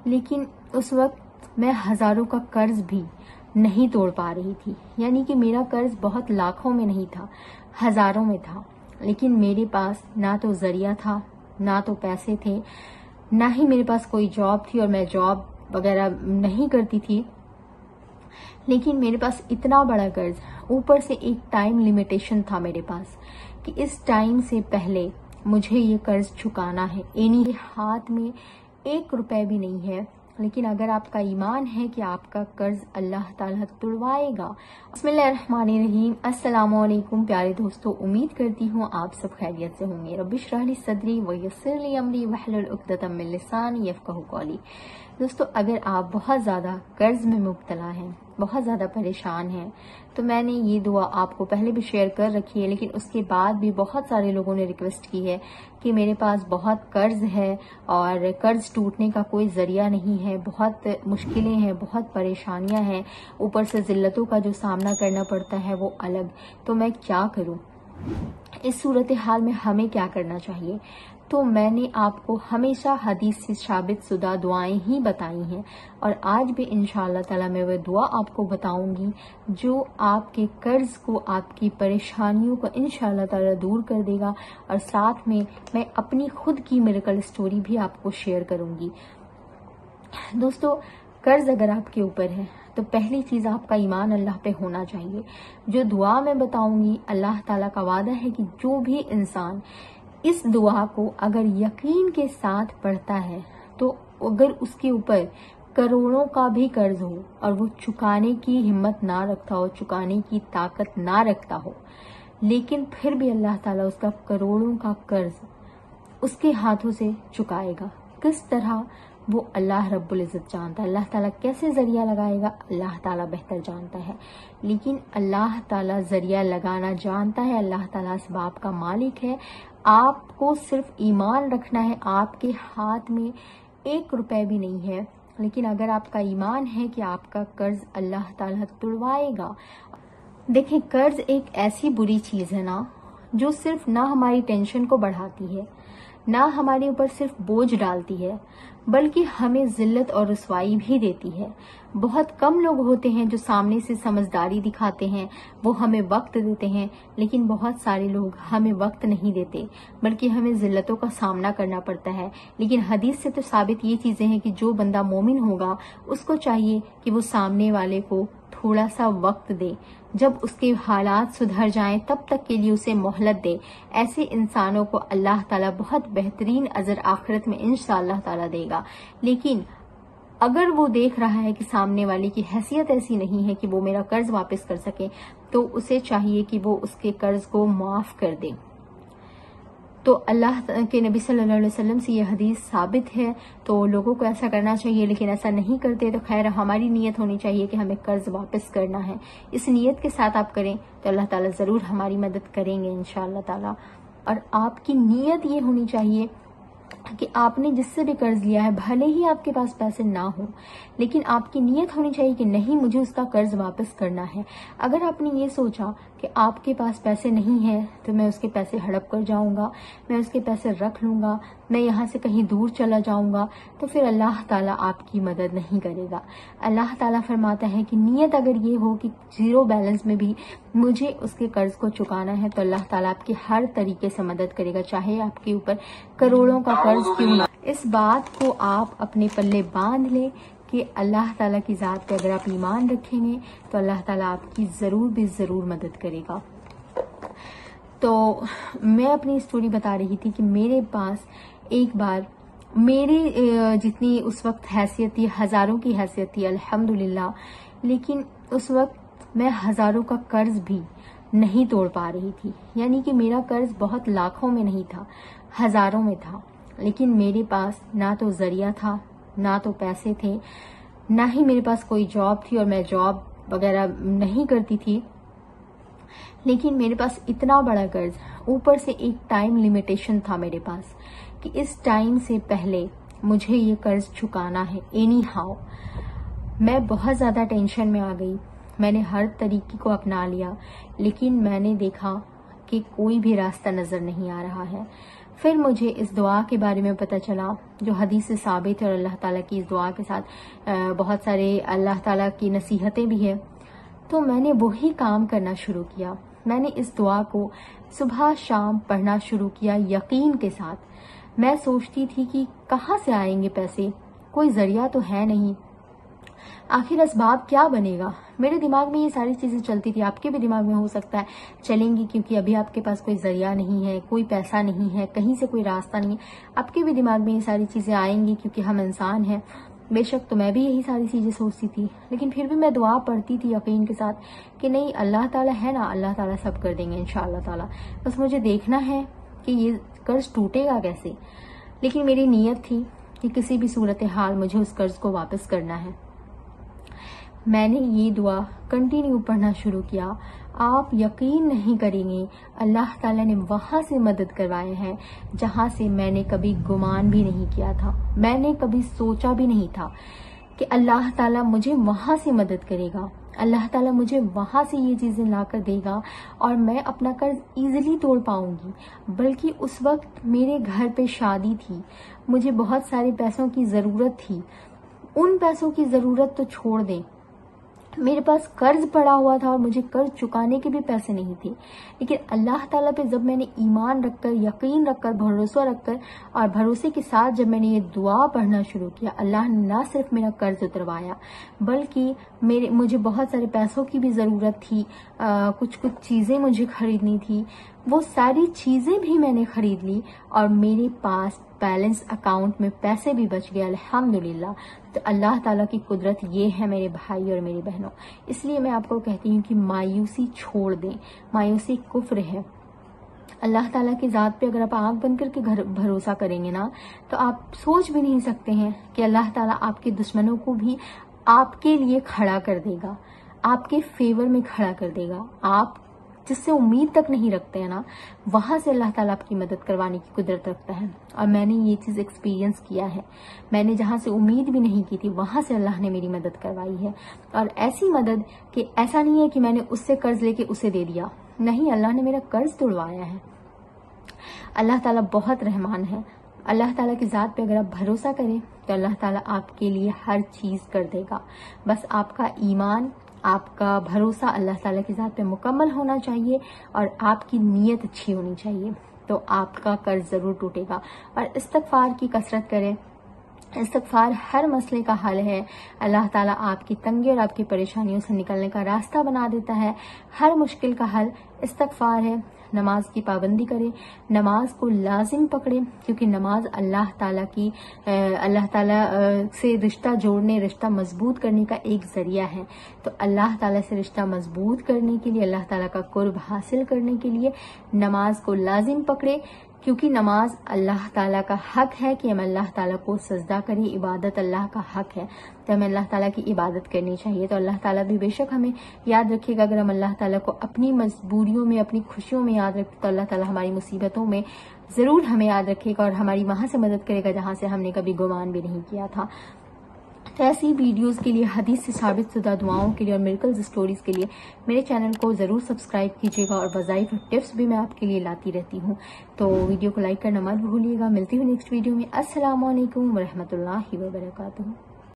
लेकिन उस वक्त मैं हज़ारों का कर्ज भी नहीं तोड़ पा रही थी। यानी कि मेरा कर्ज बहुत लाखों में नहीं था, हज़ारों में था। लेकिन मेरे पास ना तो जरिया था, ना तो पैसे थे, ना ही मेरे पास कोई जॉब थी, और मैं जॉब वगैरह नहीं करती थी। लेकिन मेरे पास इतना बड़ा कर्ज, ऊपर से एक टाइम लिमिटेशन था मेरे पास कि इस टाइम से पहले मुझे ये कर्ज चुकाना है। एनी हाथ में 1 रुपए भी नहीं है, लेकिन अगर आपका ईमान है कि आपका कर्ज अल्लाह ताला तुड़वाएगा। बिस्मिल्लाहिर्रहमानिर्रहीम। अस्सलाम वालेकुम प्यारे दोस्तों, उम्मीद करती हूँ आप सब खैरियत से होंगे। रब्बि इश्रह ली सदरी व यस्सिर ली अमरी वहलुल उक़दतम मिन लिसानी यफ़क़हू क़ौली। दोस्तों, अगर आप बहुत ज़्यादा कर्ज में मुब्तला हैं, बहुत ज़्यादा परेशान हैं, तो मैंने ये दुआ आपको पहले भी शेयर कर रखी है, लेकिन उसके बाद भी बहुत सारे लोगों ने रिक्वेस्ट की है कि मेरे पास बहुत कर्ज है और कर्ज टूटने का कोई जरिया नहीं है, बहुत मुश्किलें हैं, बहुत परेशानियां हैं, ऊपर से जिल्लतों का जो सामना करना पड़ता है वो अलग। तो मैं क्या करूं? इस सूरत हाल में हमें क्या करना चाहिए? तो मैंने आपको हमेशा हदीस से साबित शुदा दुआएं ही बताई हैं, और आज भी इंशाअल्लाह ताला मैं वह दुआ आपको बताऊंगी जो आपके कर्ज को, आपकी परेशानियों को इंशाअल्लाह ताला दूर कर देगा। और साथ में मैं अपनी खुद की मिरेकल स्टोरी भी आपको शेयर करूंगी। दोस्तों, कर्ज अगर आपके ऊपर है तो पहली चीज आपका ईमान अल्लाह पे होना चाहिए। जो दुआ मैं बताऊंगी, अल्लाह ताला का वादा है कि जो भी इंसान इस दुआ को अगर यकीन के साथ पढ़ता है, तो अगर उसके ऊपर करोड़ों का भी कर्ज हो और वो चुकाने की हिम्मत ना रखता हो, चुकाने की ताकत ना रखता हो, लेकिन फिर भी अल्लाह ताला उसका करोड़ों का कर्ज उसके हाथों से चुकाएगा। किस तरह, वो अल्लाह रब्बुल इज़्ज़त जानता है। अल्लाह ताला कैसे जरिया लगाएगा, अल्लाह ताला बेहतर जानता है। लेकिन अल्लाह ताला जरिया लगाना जानता है, अल्लाह ताला असबाब का मालिक है। आपको सिर्फ ईमान रखना है। आपके हाथ में 1 रुपए भी नहीं है, लेकिन अगर आपका ईमान है कि आपका कर्ज अल्लाह ताला तुड़वाएगा। देखें, कर्ज एक ऐसी बुरी चीज है ना, जो सिर्फ ना हमारी टेंशन को बढ़ाती है, ना हमारे ऊपर सिर्फ बोझ डालती है, बल्कि हमें जिल्लत और रुसवाई भी देती है। बहुत कम लोग होते हैं जो सामने से समझदारी दिखाते हैं, वो हमें वक्त देते हैं, लेकिन बहुत सारे लोग हमें वक्त नहीं देते, बल्कि हमें जिल्लतों का सामना करना पड़ता है। लेकिन हदीस से तो साबित ये चीजें हैं कि जो बंदा मोमिन होगा, उसको चाहिए कि वो सामने वाले को थोड़ा सा वक्त दे, जब उसके हालात सुधर जाएं तब तक के लिए उसे मोहलत दे। ऐसे इंसानों को अल्लाह ताला बहुत बेहतरीन अजर आखिरत में इंशाअल्लाह ताला देगा। लेकिन अगर वो देख रहा है कि सामने वाले की हैसियत ऐसी नहीं है कि वो मेरा कर्ज वापस कर सके, तो उसे चाहिए कि वो उसके कर्ज को माफ कर दे। तो अल्लाह के नबी सल्लल्लाहु अलैहि वसल्लम से ये हदीस साबित है, तो लोगों को ऐसा करना चाहिए, लेकिन ऐसा नहीं करते। तो खैर, हमारी नीयत होनी चाहिए कि हमें कर्ज वापस करना है। इस नीयत के साथ आप करें तो अल्लाह ताला जरूर हमारी मदद करेंगे इंशाअल्लाह ताला। और आपकी नीयत ये होनी चाहिए कि आपने जिससे भी कर्ज लिया है, भले ही आपके पास पैसे ना हो, लेकिन आपकी नीयत होनी चाहिए कि नहीं, मुझे उसका कर्ज वापस करना है। अगर आपने ये सोचा कि आपके पास पैसे नहीं है तो मैं उसके पैसे हड़प कर जाऊंगा, मैं उसके पैसे रख लूंगा, मैं यहाँ से कहीं दूर चला जाऊंगा, तो फिर अल्लाह ताला आपकी मदद नहीं करेगा। अल्लाह ताला फरमाता है कि नीयत अगर ये हो कि जीरो बैलेंस में भी मुझे उसके कर्ज को चुकाना है, तो अल्लाह ताला आपकी हर तरीके से मदद करेगा, चाहे आपके ऊपर करोड़ों का कर्ज क्यों ना। इस बात को आप अपने पल्ले बांध लें कि अल्लाह ताला की ज़ात पे अगर आप ईमान रखेंगे तो अल्लाह ताला आपकी ज़रूर भी ज़रूर मदद करेगा। तो मैं अपनी स्टोरी बता रही थी कि मेरे पास एक बार मेरी जितनी उस वक्त हैसियत थी, हज़ारों की हैसियत थी अल्हम्दुलिल्लाह, लेकिन उस वक्त मैं हज़ारों का कर्ज भी नहीं तोड़ पा रही थी। यानी कि मेरा कर्ज बहुत लाखों में नहीं था, हज़ारों में था। लेकिन मेरे पास ना तो जरिया था, ना तो पैसे थे, ना ही मेरे पास कोई जॉब थी, और मैं जॉब वगैरह नहीं करती थी। लेकिन मेरे पास इतना बड़ा कर्ज, ऊपर से एक टाइम लिमिटेशन था मेरे पास कि इस टाइम से पहले मुझे ये कर्ज चुकाना है। एनी हाउ मैं बहुत ज्यादा टेंशन में आ गई। मैंने हर तरीके को अपना लिया, लेकिन मैंने देखा कि कोई भी रास्ता नजर नहीं आ रहा है। پھر مجھے اس دعا کے بارے میں پتہ چلا جو حدیث سے ثابت ہے، اور اللہ تعالیٰ کی اس دعا کے ساتھ بہت سارے اللہ تعالیٰ کی نصیحتیں بھی ہیں. تو میں نے وہی کام کرنا شروع کیا. میں نے اس دعا کو صبح شام پڑھنا شروع کیا یقین کے ساتھ. میں سوچتی تھی کہ کہاں سے آئیں گے پیسے، کوئی ذریعہ تو ہے نہیں، آخر اسباب کیا بنے گا. میرے دماغ میں یہ ساری چیزیں چلتی تھی. آپ کے بھی دماغ میں ہو سکتا ہے چلیں گی، کیونکہ ابھی آپ کے پاس کوئی ذریعہ نہیں ہے، کوئی پیسہ نہیں ہے، کہیں سے کوئی راستہ نہیں ہے. آپ کے بھی دماغ میں یہ ساری چیزیں آئیں گی کیونکہ ہم انسان ہیں. بے شک تو میں بھی یہی ساری چیزیں سوچتی تھی، لیکن پھر بھی میں دعا پڑھتی تھی یقین کے ساتھ کہ نہیں، اللہ تعالیٰ ہے نا، اللہ تعالیٰ سب کر دیں گے انشاءاللہ تعالیٰ. بس مجھے دیکھنا ہے کہ یہ قرض ٹوٹے گا کیسے. لیکن میری نیت تھی کہ کسی بھی صورتحال مجھے اس قرض کو واپس کرنا ہے. میں نے یہ دعا کنٹینیو پڑھنا شروع کیا. آپ یقین نہیں کریں گے، اللہ تعالیٰ نے وہاں سے مدد کروایا ہے جہاں سے میں نے کبھی گمان بھی نہیں کیا تھا. میں نے کبھی سوچا بھی نہیں تھا کہ اللہ تعالیٰ مجھے وہاں سے مدد کرے گا، اللہ تعالیٰ مجھے وہاں سے یہ چیزیں لا کر دے گا اور میں اپنا قرض ایزیلی توڑ پاؤں گی. بلکہ اس وقت میرے گھر پہ شادی تھی، مجھے بہت سارے پیسوں کی ضرورت تھی. ان پیسوں کی ضرورت تو چھوڑ دیں، میرے پاس قرض پڑا ہوا تھا اور مجھے قرض چکانے کے بھی پیسے نہیں تھے. لیکن اللہ تعالیٰ پہ جب میں نے ایمان رکھ کر، یقین رکھ کر، بھروسہ رکھ کر اور بھروسے کے ساتھ جب میں نے یہ دعا پڑھنا شروع کیا، اللہ نے نہ صرف میرا قرض اتروایا بلکہ مجھے بہت سارے پیسوں کی بھی ضرورت تھی. کچھ چیزیں مجھے خریدنی تھی، وہ ساری چیزیں بھی میں نے خرید لی اور میرے پاس بیلنس اکاؤنٹ میں پیسے بھی بچ گئے الحمدللہ. تو اللہ تعالیٰ کی قدرت یہ ہے میرے بھائی اور میری بہنوں. اس لیے میں آپ کو کہتی ہوں کہ مایوسی چھوڑ دیں، مایوسی کفر ہے. اللہ تعالیٰ کی ذات پہ اگر آپ آنکھ بند کر کے بھروسہ کریں گے نا، تو آپ سوچ بھی نہیں سکتے ہیں کہ اللہ تعالیٰ آپ کے دشمنوں کو بھی آپ کے لیے کھڑا کر دے گا، آپ کے فیور میں کھڑا کر دے گا. آپ جس سے امید تک نہیں رکھتے ہیں نا، وہاں سے اللہ تعالیٰ آپ کی مدد کروانے کی قدرت رکھتا ہے. اور میں نے یہ چیز ایکسپیرینس کیا ہے. میں نے جہاں سے امید بھی نہیں کی تھی وہاں سے اللہ نے میری مدد کروائی ہے. اور ایسی مدد کہ ایسا نہیں ہے کہ میں نے اس سے قرض لے کے اسے دے دیا، نہیں، اللہ نے میرا قرض توڑوایا ہے. اللہ تعالیٰ بہت رحمان ہے. اللہ تعالیٰ کی ذات پہ اگر آپ بھروسہ کریں تو اللہ تعالیٰ آپ کے لیے ہر چیز کر دے گا. بس آپ کا ایمان، آپ کا بھروسہ اللہ تعالیٰ کی ذات پہ مکمل ہونا چاہیے اور آپ کی نیت اچھی ہونی چاہیے، تو آپ کا قرض ضرور ٹوٹے گا. اور استغفار کی کثرت کریں. استغفار ہر مسئلے کا حل ہے. اللہ تعالیٰ آپ کی تنگی اور آپ کی پریشانیوں سے نکلنے کا راستہ بنا دیتا ہے. ہر مشکل کا حل استغفار ہے. نماز کی پابندی کریں، نماز کو لازم پکڑیں، کیونکہ نماز اللہ تعالیٰ سے رشتہ جوڑنے، رشتہ مضبوط کرنے کا ایک ذریعہ ہے. تو اللہ تعالیٰ سے رشتہ مضبوط کرنے کے لیے، اللہ تعالیٰ کا قرب حاصل کرنے کے لیے نماز کو لازم پکڑیں، کیونکہ نماز اللہ تعالیٰ کا حق ہے کہ ہم اللہ تعالیٰ کو سجدہ کریں. عبادت اللہ کا حق ہے، تو ہمیں اللہ تعالیٰ کی عبادت کرنی چاہیے. تو اللہ تعالیٰ بھی بے شک ہمیں یاد رکھے گا. اگر ہم اللہ تعالیٰ کو اپنی مجبوریوں میں، اپنی خوشیوں میں یاد رکھتے تو اللہ تعالیٰ ہماری مصیبتوں میں ضرور ہمیں یاد رکھے گا اور ہماری وہاں سے مدد کرے گا جہاں سے ہم نے کبھی گمان بھی نہیں کیا تھا. تو ایسی ویڈیوز کے لیے، حدیث سے ثابت شدہ دعاؤں کے لیے اور میریکلز اسٹوریز کے لیے میرے چینل کو ضرور سبسکرائب کیجیے گا. اور وظائف اور ٹپس بھی میں آپ کے لیے لاتی رہتی ہوں. تو ویڈیو کو لائک کرنا مت بھولیے گا. ملتی ہوں نیکسٹ ویڈیو میں. السلام علیکم ورحمۃ اللہ وبرکاتہ.